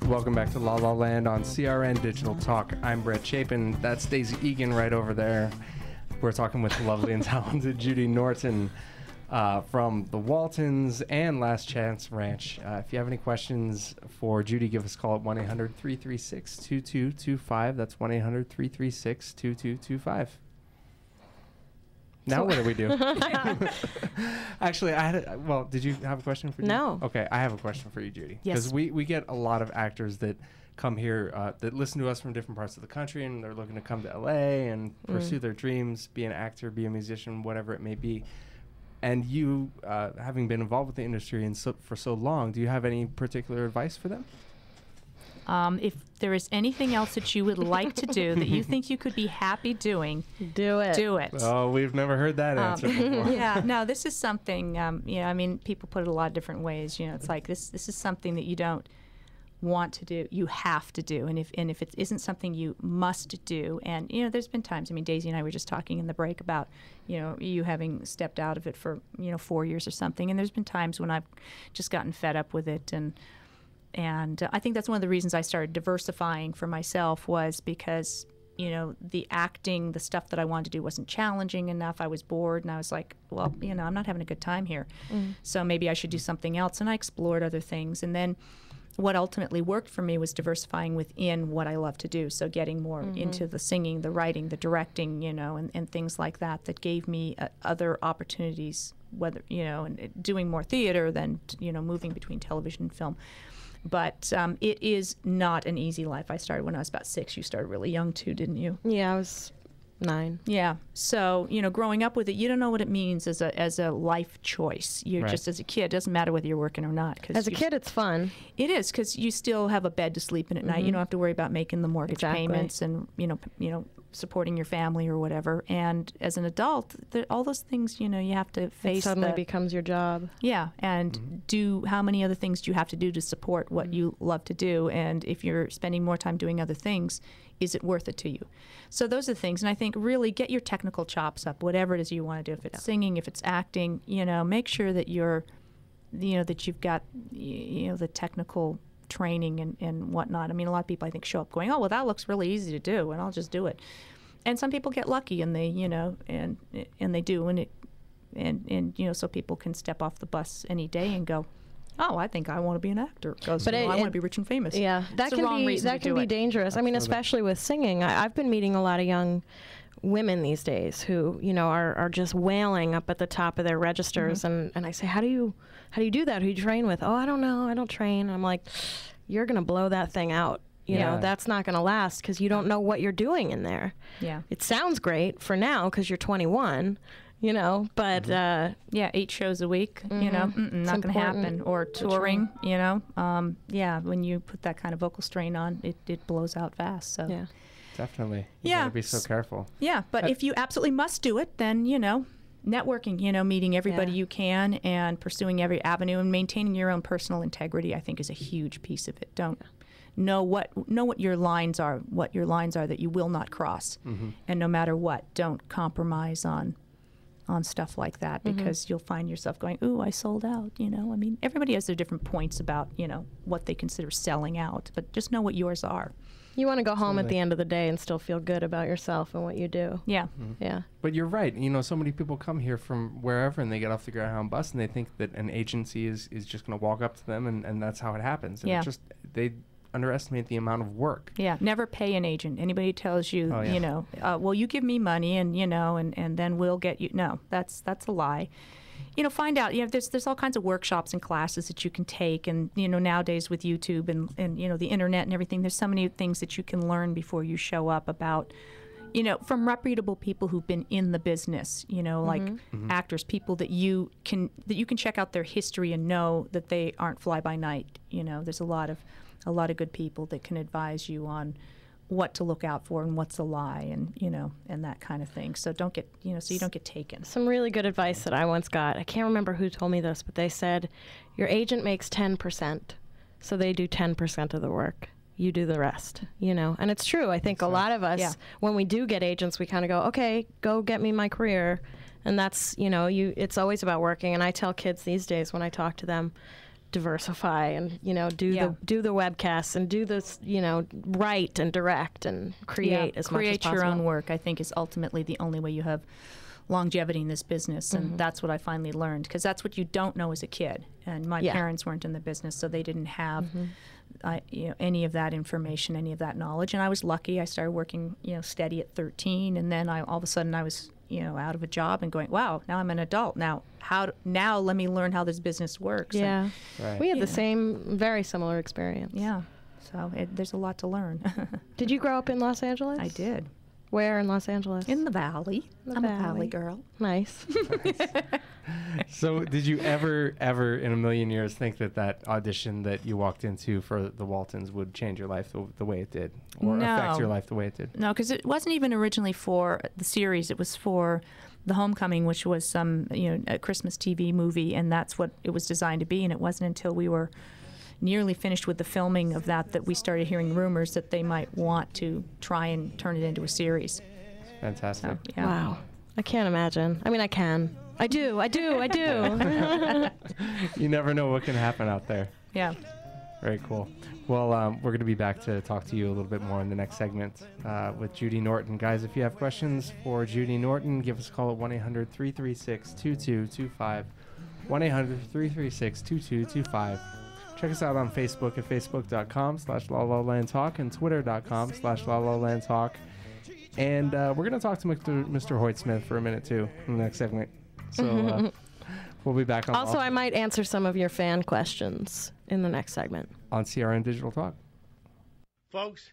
Welcome back to La La Land on CRN Digital Talk. I'm Brett Chapin. That's Daisy Egan right over there. We're talking with the lovely and talented Judy Norton from the Waltons and Last Chance Ranch. If you have any questions for Judy, give us a call at 1-800-336-2225. That's 1-800-336-2225. Now what do we do? Actually, did you have a question for Judy? No. Okay, I have a question for you, Judy. Yes. Because we get a lot of actors that come here that listen to us from different parts of the country, and they're looking to come to LA and pursue their dreams, be an actor, be a musician, whatever it may be. And you, having been involved with the industry for so long, do you have any particular advice for them? If there is anything else that you would like to do that you think you could be happy doing, do it. Do it. Oh, we've never heard that answer before. Yeah, no, this is something, I mean, people put it a lot of different ways. It's like this is something that you don't want to do, you have to do. And if it isn't something you must do, and, there's been times, I mean, Daisy and I were just talking in the break about, you having stepped out of it for, 4 years or something. And there's been times when I've just gotten fed up with it. And I think that's one of the reasons I started diversifying for myself, was because, the acting, the stuff that I wanted to do wasn't challenging enough. I was bored, and I was like, well, I'm not having a good time here. So maybe I should do something else. And I explored other things. And then what ultimately worked for me was diversifying within what I love to do. So getting more into the singing, the writing, the directing, and things like that gave me other opportunities, whether, and doing more theater than, moving between television and film. But it is not an easy life. I started when I was about 6. You started really young too, didn't you? Yeah, I was 9. Yeah. So, growing up with it, you don't know what it means as a life choice. You're just, as a kid, it doesn't matter whether you're working or not. As a kid, it's fun. It is, because you still have a bed to sleep in at night. You don't have to worry about making the mortgage payments and, supporting your family or whatever. And as an adult, all those things, you have to face. It suddenly becomes your job. Yeah. And do how many other things do you have to do to support what you love to do? And if you're spending more time doing other things, is it worth it to you? So those are the things. And I think really get your technical chops up, whatever it is you want to do. If it's singing, if it's acting, make sure that that you've got, the technical training and whatnot. I mean, a lot of people, I think, show up going, oh, well, that looks really easy to do, and I'll just do it. And some people get lucky, and they, and they do, and so people can step off the bus any day and go, oh, I think I want to be an actor, because I want to be rich and famous. Yeah, that can be dangerous. I mean, especially with singing. I've been meeting a lot of young women these days who, are just wailing up at the top of their registers, and I say, how do you do that? Who do you train with? Oh, I don't know, I don't train. And I'm like, you're gonna blow that thing out. You know, that's not gonna last, because you don't know what you're doing in there. Yeah, it sounds great for now because you're 21. But 8 shows a week, not going to happen. Or touring, when you put that kind of vocal strain on, it blows out fast. So yeah, definitely. You gotta be so careful. Yeah, but if you absolutely must do it, then networking, meeting everybody you can, and pursuing every avenue, and maintaining your own personal integrity, I think, is a huge piece of it. Don't know what your lines are, that you will not cross, and no matter what, don't compromise on stuff like that, because you'll find yourself going, ooh, I sold out, I mean, everybody has their different points about, what they consider selling out, but just know what yours are. You want to go home at the end of the day and still feel good about yourself and what you do. Yeah. Yeah. But you're right. So many people come here from wherever, and they get off the Greyhound bus, and they think that an agency is just going to walk up to them, and that's how it happens. And they underestimate the amount of work. Yeah, never pay an agent. Anybody tells you, well, you give me money and, and then we'll get you. No, that's a lie. Find out, there's all kinds of workshops and classes that you can take. And, nowadays with YouTube and the internet and everything, there's so many things that you can learn before you show up about, from reputable people who've been in the business, like actors, people that you can check out their history and know that they aren't fly by night. There's a lot of good people that can advise you on what to look out for and what's a lie, and and that kind of thing. So don't get so you don't get taken. Some really good advice that I once got. I can't remember who told me this, but they said your agent makes 10%, so they do 10% of the work. You do the rest, and it's true. I think a lot of us, when we do get agents, we kind of go, okay, go get me my career, and that's it's always about working. And I tell kids these days when I talk to them, diversify and do the webcasts and do this, write and direct and create as much as possible. Create your own work, I think, is ultimately the only way you have longevity in this business, and that's what I finally learned, because that's what you don't know as a kid. And my parents weren't in the business, so they didn't have any of that information, any of that knowledge. And I was lucky. I started working steady at 13, and then all of a sudden I was out of a job and going, wow, now I'm an adult. Now let me learn how this business works. Yeah, we had the same, very similar experience. Yeah, so there's a lot to learn. Did you grow up in Los Angeles? I did. Where in Los Angeles? In the Valley. I'm a Valley girl. Nice. So did you ever in a million years think that audition that you walked into for the Waltons would change your life the way it did, or affect your life the way it did? No, because it wasn't even originally for the series. It was for The Homecoming, which was some a Christmas TV movie, and that's what it was designed to be. And it wasn't until we were nearly finished with the filming of that we started hearing rumors that they might want to try and turn it into a series. Fantastic. So, yeah. Wow. I can't imagine. I mean, I can. I do. You never know what can happen out there. Yeah. Very cool. Well, we're going to be back to talk to you a little bit more in the next segment with Judy Norton. Guys, if you have questions for Judy Norton, give us a call at 1-800-336-2225. 1-800-336-2225. Check us out on Facebook at facebook.com/LaLaLandTalk and twitter.com/LaLaLandTalk. And we're going to talk to Mr. Hoyt Smith for a minute, too, in the next segment. So we'll be back on. Also, I might answer some of your fan questions in the next segment. On CRN Digital Talk. Folks,